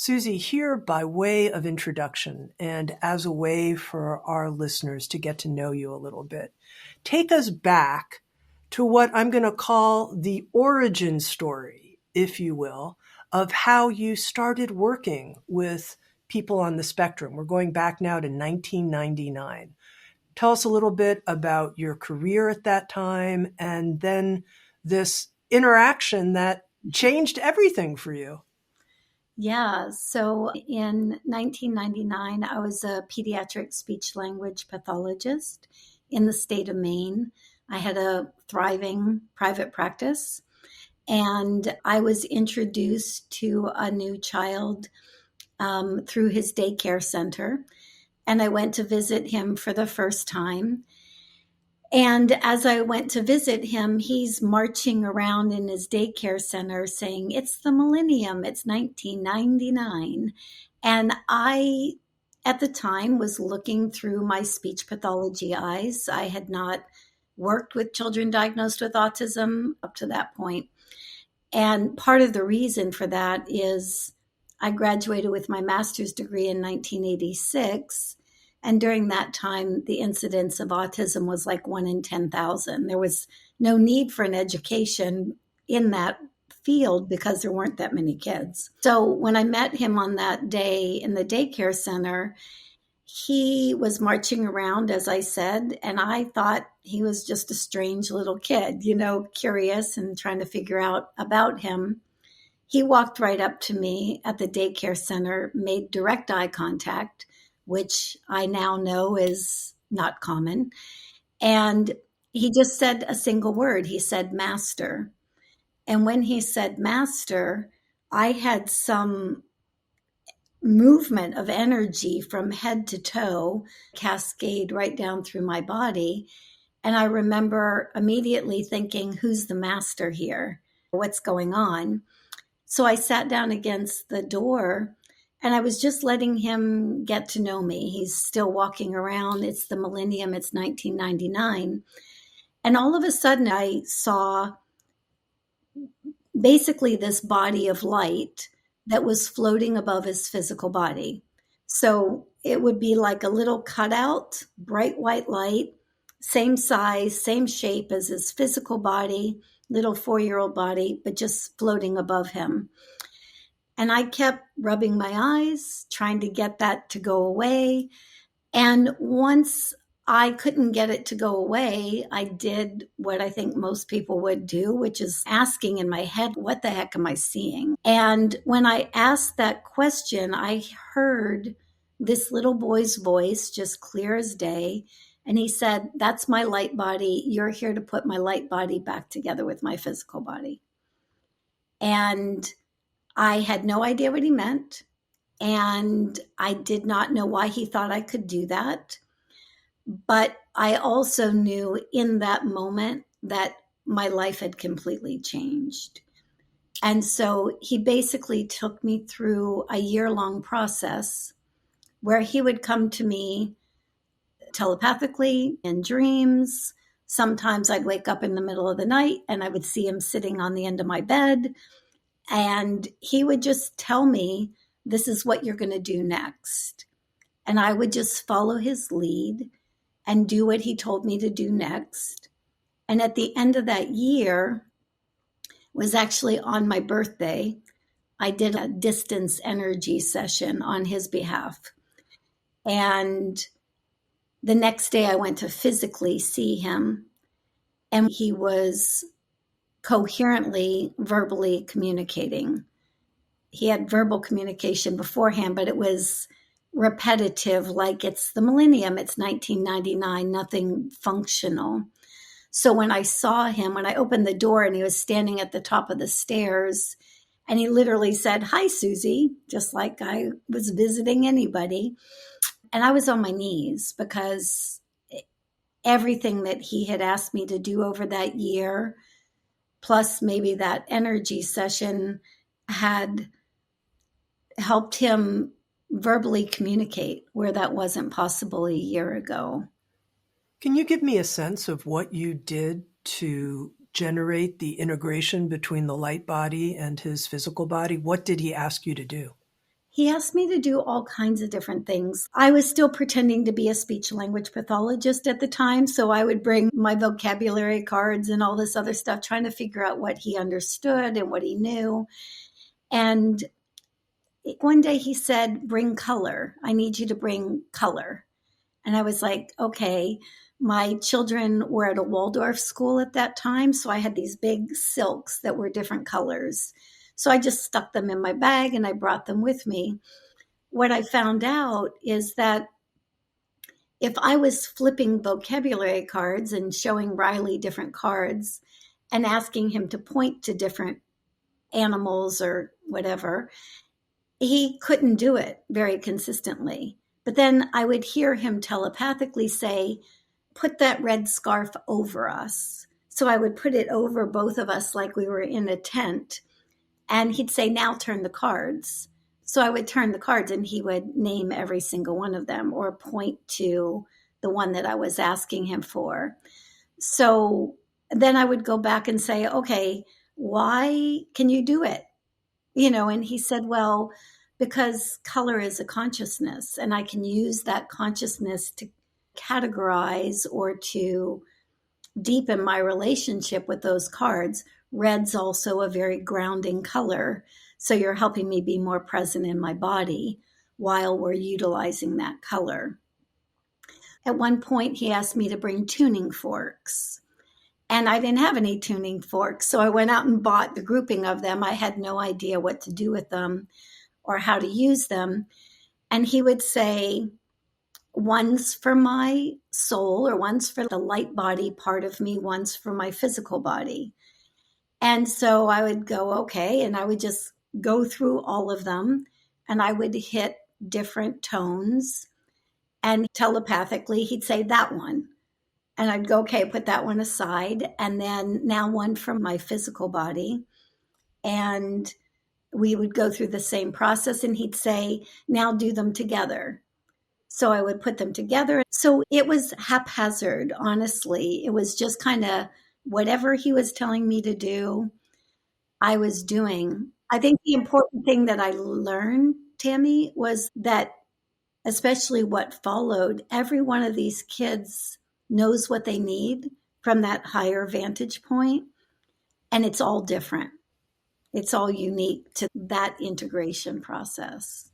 Suzy, here by way of introduction and as a way for our listeners to get to know you a little bit, take us back to what I'm going to call the origin story, if you will, of how you started working with people on the spectrum. We're going back now to 1999. Tell us a little bit about your career at that time and then this interaction that changed everything for you. Yeah, so in 1999, I was a pediatric speech language pathologist in the state of Maine. I had a thriving private practice, and I was introduced to a new child through his daycare center, and I went to visit him for the first time. And as I went to visit him, he's marching around in his daycare center saying, "It's the millennium, it's 1999. And I, at the time, was looking through my speech pathology eyes. I had not worked with children diagnosed with autism up to that point. And part of the reason for that is I graduated with my master's degree in 1986. And during that time, the incidence of autism was like 1 in 10,000. There was no need for an education in that field because there weren't that many kids. So when I met him on that day in the daycare center, he was marching around, as I said, and I thought he was just a strange little kid, curious and trying to figure out about him. He walked right up to me at the daycare center, made direct eye contact, which I now know is not common. And he just said a single word. He said, "Master." And when he said "master," I had some movement of energy from head to toe, cascade right down through my body. And I remember immediately thinking, who's the master here? What's going on? So I sat down against the door and I was just letting him get to know me. He's still walking around. It's the millennium. It's 1999. And all of a sudden I saw basically this body of light that was floating above his physical body. So it would be like a little cutout, bright white light, same size, same shape as his physical body, little 4-year-old body, but just floating above him. And I kept rubbing my eyes, trying to get that to go away. And once I couldn't get it to go away, I did what I think most people would do, which is asking in my head, what the heck am I seeing? And when I asked that question, I heard this little boy's voice, just clear as day. And he said, "That's my light body. You're here to put my light body back together with my physical body." And I had no idea what he meant. And I did not know why he thought I could do that. But I also knew in that moment that my life had completely changed. And so he basically took me through a year-long process where he would come to me telepathically in dreams. Sometimes I'd wake up in the middle of the night and I would see him sitting on the end of my bed. And he would just tell me, "This is what you're going to do next." And I would just follow his lead and do what he told me to do next. And at the end of that year, was actually on my birthday, I did a distance energy session on his behalf. And the next day I went to physically see him, and he was coherently, verbally communicating. He had verbal communication beforehand, but it was repetitive, like it's the millennium, it's 1999, nothing functional. So when I saw him, when I opened the door and he was standing at the top of the stairs, and he literally said, "Hi, Suzy," just like I was visiting anybody. And I was on my knees because everything that he had asked me to do over that year, plus maybe that energy session, had helped him verbally communicate where that wasn't possible a year ago. Can you give me a sense of what you did to generate the integration between the light body and his physical body? What did he ask you to do? He asked me to do all kinds of different things. I was still pretending to be a speech language pathologist at the time, so I would bring my vocabulary cards and all this other stuff, trying to figure out what he understood and what he knew. And one day he said, bring color. I need you to bring color. And I was like, okay. My children were at a Waldorf school at that time, so I had these big silks that were different colors. So I just stuck them in my bag and I brought them with me. What I found out is that if I was flipping vocabulary cards and showing Riley different cards and asking him to point to different animals or whatever, he couldn't do it very consistently. But then I would hear him telepathically say, put that red scarf over us. So I would put it over both of us like we were in a tent. And he'd say, now turn the cards. So I would turn the cards and he would name every single one of them or point to the one that I was asking him for. So then I would go back and say, okay, why can you do it? And he said, well, because color is a consciousness and I can use that consciousness to categorize or to deepen my relationship with those cards. Red's also a very grounding color. So you're helping me be more present in my body while we're utilizing that color. At one point, he asked me to bring tuning forks. And I didn't have any tuning forks. So I went out and bought the grouping of them. I had no idea what to do with them or how to use them. And he would say, one's for my soul, or one's for the light body part of me, one's for my physical body. And so I would go, okay, and I would just go through all of them and I would hit different tones. And telepathically, he'd say that one. And I'd go, okay, put that one aside. And then now one from my physical body. And we would go through the same process and he'd say, now do them together. So I would put them together. So it was haphazard, honestly. It was just kind of whatever he was telling me to do, I was doing. I think the important thing that I learned, Tami, was that especially what followed, every one of these kids knows what they need from that higher vantage point, and it's all different. It's all unique to that integration process.